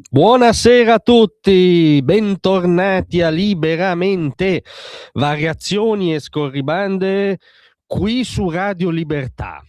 Buonasera a tutti, bentornati a Liberamente, variazioni e scorribande qui su Radio Libertà.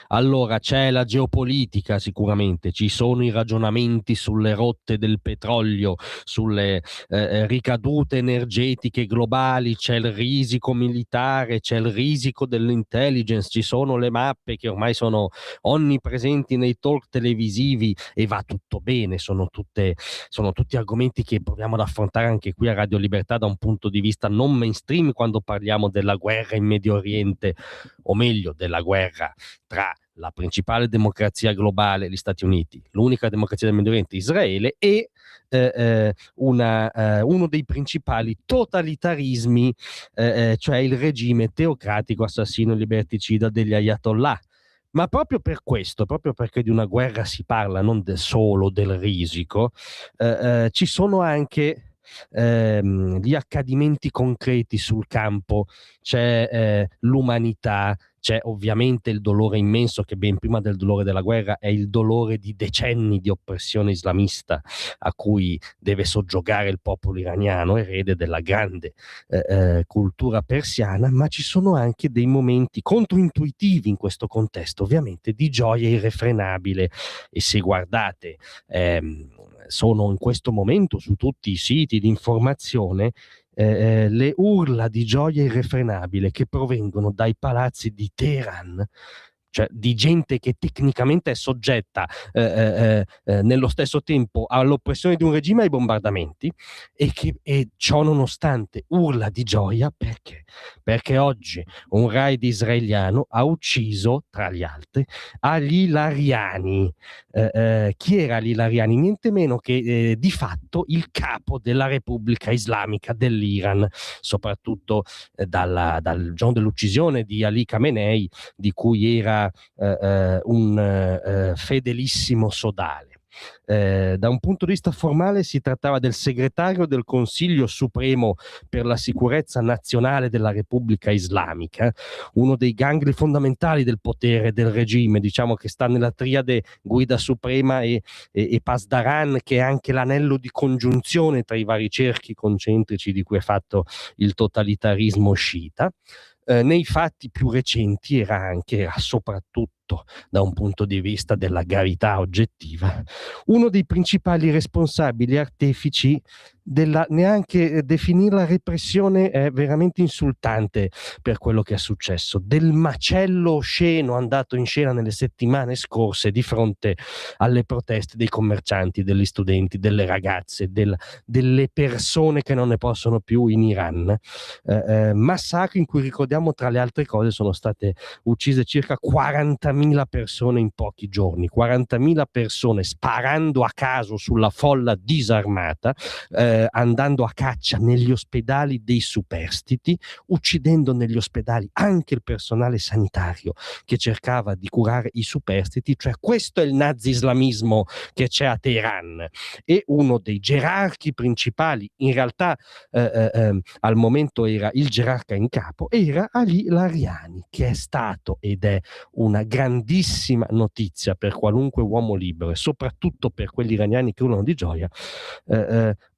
Allora, c'è la geopolitica sicuramente, ci sono i ragionamenti sulle rotte del petrolio, sulle ricadute energetiche globali, c'è il risico militare, c'è il risico dell'intelligence, ci sono le mappe che ormai sono onnipresenti nei talk televisivi e va tutto bene, sono tutti argomenti che proviamo ad affrontare anche qui a Radio Libertà da un punto di vista non mainstream quando parliamo della guerra in Medio Oriente, o meglio della guerra tra la principale democrazia globale, gli Stati Uniti, l'unica democrazia del Medio Oriente, Israele, e uno dei principali totalitarismi, cioè il regime teocratico, assassino e liberticida degli Ayatollah. Ma proprio per questo, proprio perché di una guerra si parla, non solo del risico, ci sono anche gli accadimenti concreti sul campo, c'è l'umanità, c'è ovviamente il dolore immenso che ben prima del dolore della guerra è il dolore di decenni di oppressione islamista a cui deve soggiogare il popolo iraniano, erede della grande cultura persiana, ma ci sono anche dei momenti controintuitivi in questo contesto, ovviamente di gioia irrefrenabile. E se guardate, sono in questo momento su tutti i siti di informazione le urla di gioia irrefrenabile che provengono dai palazzi di Teheran, cioè di gente che tecnicamente è soggetta nello stesso tempo all'oppressione di un regime e ai bombardamenti, e ciò nonostante urla di gioia perché oggi un raid israeliano ha ucciso, tra gli altri, agli Ilariani. Chi era l'Ilariani? Niente meno che di fatto il capo della Repubblica Islamica dell'Iran, soprattutto dal giorno dell'uccisione di Ali Khamenei, di cui era un fedelissimo sodale. Da un punto di vista formale si trattava del segretario del Consiglio Supremo per la sicurezza nazionale della Repubblica Islamica, uno dei gangli fondamentali del potere del regime, diciamo che sta nella triade guida suprema e Pasdaran, che è anche l'anello di congiunzione tra i vari cerchi concentrici di cui è fatto il totalitarismo sciita. Nei fatti più recenti era soprattutto, da un punto di vista della gravità oggettiva, uno dei principali responsabili artefici della, neanche definirla repressione è veramente insultante per quello che è successo, del macello osceno andato in scena nelle settimane scorse di fronte alle proteste dei commercianti, degli studenti, delle ragazze, delle persone che non ne possono più in Iran. Massacri in cui, ricordiamo, tra le altre cose sono state uccise circa 40.000 persone in pochi giorni, 40.000 persone sparando a caso sulla folla disarmata, andando a caccia negli ospedali dei superstiti, uccidendo negli ospedali anche il personale sanitario che cercava di curare i superstiti. Cioè, questo è il nazi-islamismo che c'è a Teheran, e uno dei gerarchi principali, in realtà al momento era il gerarca in capo, era Ali Lariani, che è stato ed è una grandissima notizia per qualunque uomo libero e soprattutto per quelli iraniani che urlano di gioia,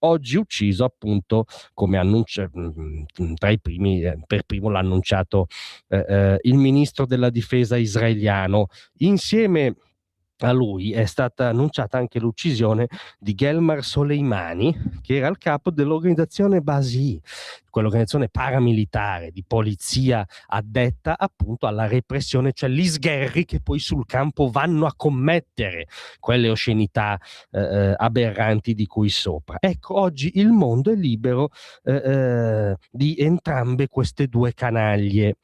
oggi ucciso, appunto, come annuncia tra i primi, per primo l'ha annunciato il ministro della difesa israeliano. Insieme a lui è stata annunciata anche l'uccisione di Gelmar Soleimani, che era il capo dell'organizzazione Basi, quell'organizzazione paramilitare di polizia addetta appunto alla repressione, cioè gli sgherri che poi sul campo vanno a commettere quelle oscenità aberranti di cui sopra. Ecco, oggi il mondo è libero di entrambe queste due canaglie.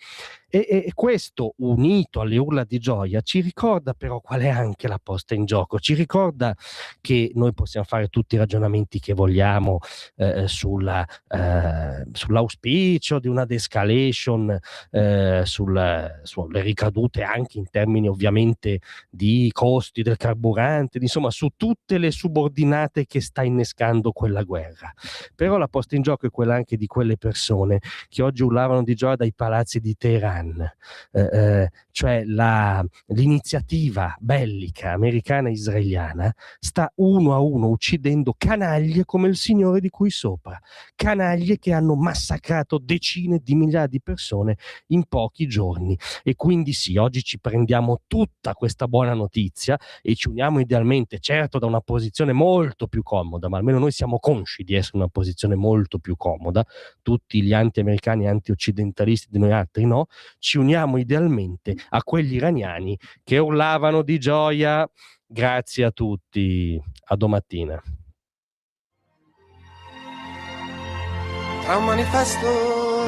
E questo, unito alle urla di gioia, ci ricorda però qual è anche la posta in gioco, ci ricorda che noi possiamo fare tutti i ragionamenti che vogliamo sulla sull'auspicio di una de-escalation, sulle ricadute anche in termini ovviamente di costi del carburante, insomma su tutte le subordinate che sta innescando quella guerra. Però la posta in gioco è quella anche di quelle persone che oggi urlavano di gioia dai palazzi di Teheran, cioè l'iniziativa bellica americana e israeliana sta uno a uno uccidendo canaglie come il signore di cui sopra, canaglie che hanno massacrato decine di migliaia di persone in pochi giorni. E quindi sì, oggi ci prendiamo tutta questa buona notizia e ci uniamo idealmente, certo da una posizione molto più comoda, ma almeno noi siamo consci di essere in una posizione molto più comoda, tutti gli anti-americani e anti-occidentalisti di noi altri no, ci uniamo idealmente a quegli iraniani che urlavano di gioia. Grazie a tutti, a domattina. Tra un manifesto